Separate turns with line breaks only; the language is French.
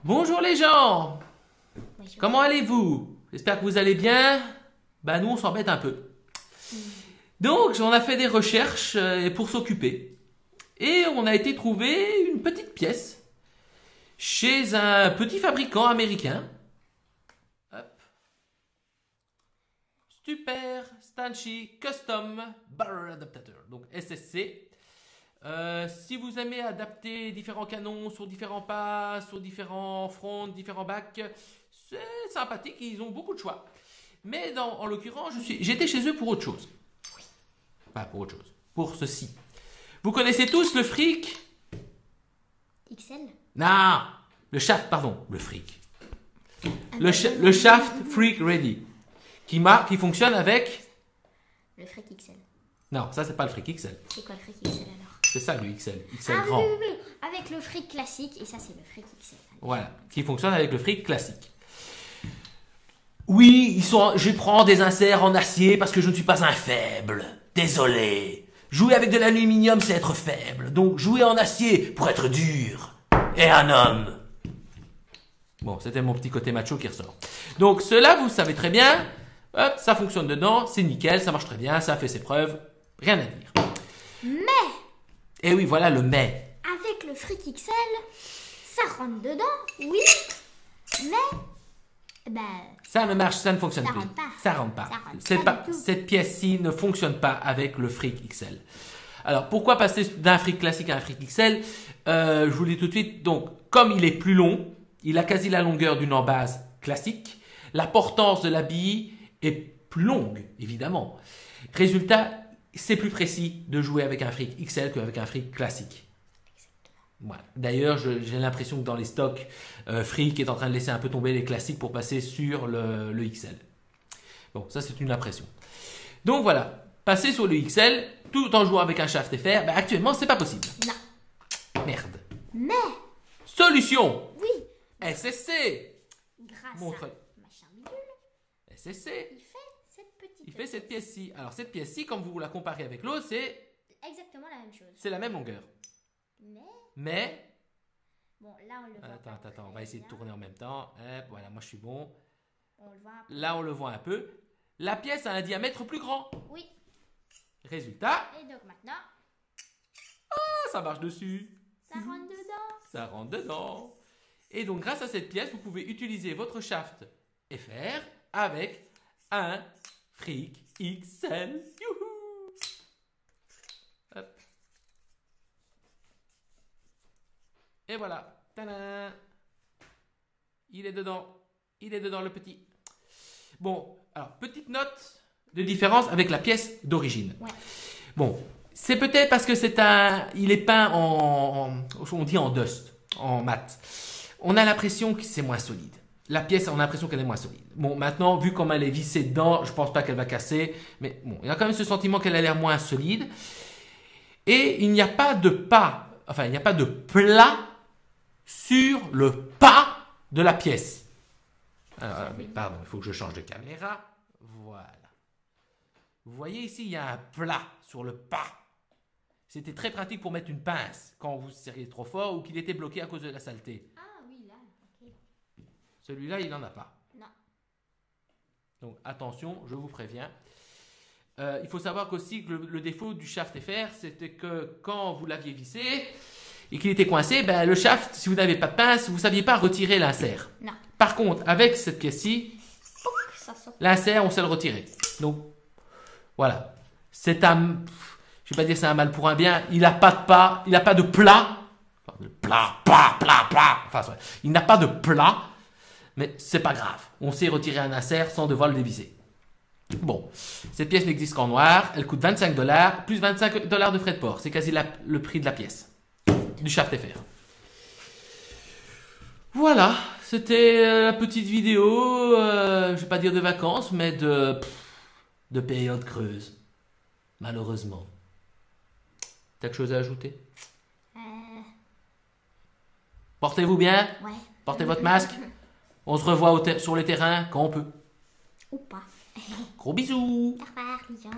Bonjour les gens,
Bonjour.
comment allez-vous? J'espère que vous allez bien. Bah nous on s'embête un peu. Donc on a fait des recherches pour s'occuper. Et on a été trouver une petite pièce chez un petit fabricant américain. Hop. Super Stanchi Custom Barrel Adapter, donc SSC. Si vous aimez adapter différents canons sur différents pas, sur différents fronts, différents bacs, c'est sympathique, ils ont beaucoup de choix. Mais en l'occurrence, j'étais chez eux pour autre chose. Pas pour autre chose, pour ceci. Vous connaissez tous le fric?
XL.
Non, le shaft, pardon, le fric. Le shaft Freak Ready, qui fonctionne avec...
Le fric XL.
Non, ça c'est pas le fric XL.
C'est quoi le fric XL alors?
C'est ça le XL, XL
Ah
grand.
oui. Avec le fric classique et ça c'est le fric XL.
Voilà, qui fonctionne avec le fric classique. Oui, je prends des inserts en acier parce que je ne suis pas un faible. Désolé. Jouer avec de l'aluminium, c'est être faible. Donc jouer en acier pour être dur. Et un homme. Bon, c'était mon petit côté macho qui ressort. Donc cela, vous savez très bien. Hop, ça fonctionne dedans, c'est nickel, ça marche très bien, ça a fait ses preuves. Rien à dire.
Mais
Et oui, voilà le mais.
avec le fric XL, ça rentre dedans, oui. Mais
Ça ne marche, ça ne fonctionne
Ça
plus.
rentre pas.
Ça rentre pas.
Ça rentre pas du tout.
Cette pièce-ci ne fonctionne pas avec le fric XL. Alors, pourquoi passer d'un fric classique à un fric XL? Je vous le dis tout de suite. Donc, comme il est plus long, il a quasi la longueur d'une embase classique. La portance de la bille est plus longue, évidemment. Résultat, c'est plus précis de jouer avec un fric XL qu'avec un fric classique. Voilà. D'ailleurs, j'ai l'impression que dans les stocks, Frick est en train de laisser un peu tomber les classiques pour passer sur le XL. Bon, ça c'est une impression. Donc voilà, passer sur le XL tout en jouant avec un shaft FR, ben, actuellement c'est pas possible.
non.
Merde.
Mais
Solution
oui,
SSC.
grâce
Montre.
à machin bidule,
SSC.
il fait cette petite.
Il fait cette pièce-ci. Alors cette pièce-ci, quand vous la comparez avec l'autre, c'est
exactement la même chose.
la même longueur.
Mais
Mais
bon, là on le voit. pas
attends, on va
très
essayer de
bien.
tourner en même temps. Hop, voilà, moi je suis bon.
On le voit un peu.
Là, on le voit un peu. La pièce a un diamètre plus grand.
Oui.
Résultat,
Et donc maintenant,
ça marche dessus.
ça rentre dedans.
Ça rentre dedans. Et donc, grâce à cette pièce, vous pouvez utiliser votre shaft FR avec un fric XL. Youhou! Hop. Et voilà. Tadam! Il est dedans. Il est dedans, le petit. Bon, alors, petite note de différence avec la pièce d'origine.
Ouais.
Bon, c'est peut-être parce que il est peint on dit en dust, en mat. On a l'impression que c'est moins solide. La pièce, on a l'impression qu'elle est moins solide. Bon, maintenant, vu comme elle est vissée dedans, je pense pas qu'elle va casser. Mais bon, il y a quand même ce sentiment qu'elle a l'air moins solide. Et il n'y a pas de pas, enfin, il n'y a pas de plat sur le pas de la pièce. Alors, mais pardon, il faut que je change de caméra. Voilà. Vous voyez ici, il y a un plat sur le pas. C'était très pratique pour mettre une pince quand vous serriez trop fort ou qu'il était bloqué à cause de la saleté.
Ah oui, là, ok.
Celui-là, il n'en a pas.
Non.
Donc attention, je vous préviens. Il faut savoir qu'aussi que le défaut du shaft FR, c'était que quand vous l'aviez vissé et qu'il était coincé, ben, le shaft, si vous n'avez pas de pince, vous ne saviez pas retirer l'insert.
Non.
Par contre, avec cette pièce-ci,
Ça sort.
l'insert, on sait le retirer. Donc, voilà. C'est un... Je vais pas dire c'est un mal pour un bien. Il n'a pas de pas, il n'a pas de plat. Enfin, plat. Enfin, il n'a pas de plat. Mais c'est pas grave. On sait retirer un insert sans devoir le dévisser. Bon. Cette pièce n'existe qu'en noir. Elle coûte 25 $, plus 25 $ de frais de port. C'est quasi le prix de la pièce. Du shaft FR. Voilà. C'était la petite vidéo, je vais pas dire de vacances, mais de période creuse. Malheureusement. T'as quelque chose à ajouter? Portez-vous bien,
Ouais.
portez votre masque. On se revoit sur les terrains quand on peut.
Ou pas.
Gros bisous!
Au revoir, les gens.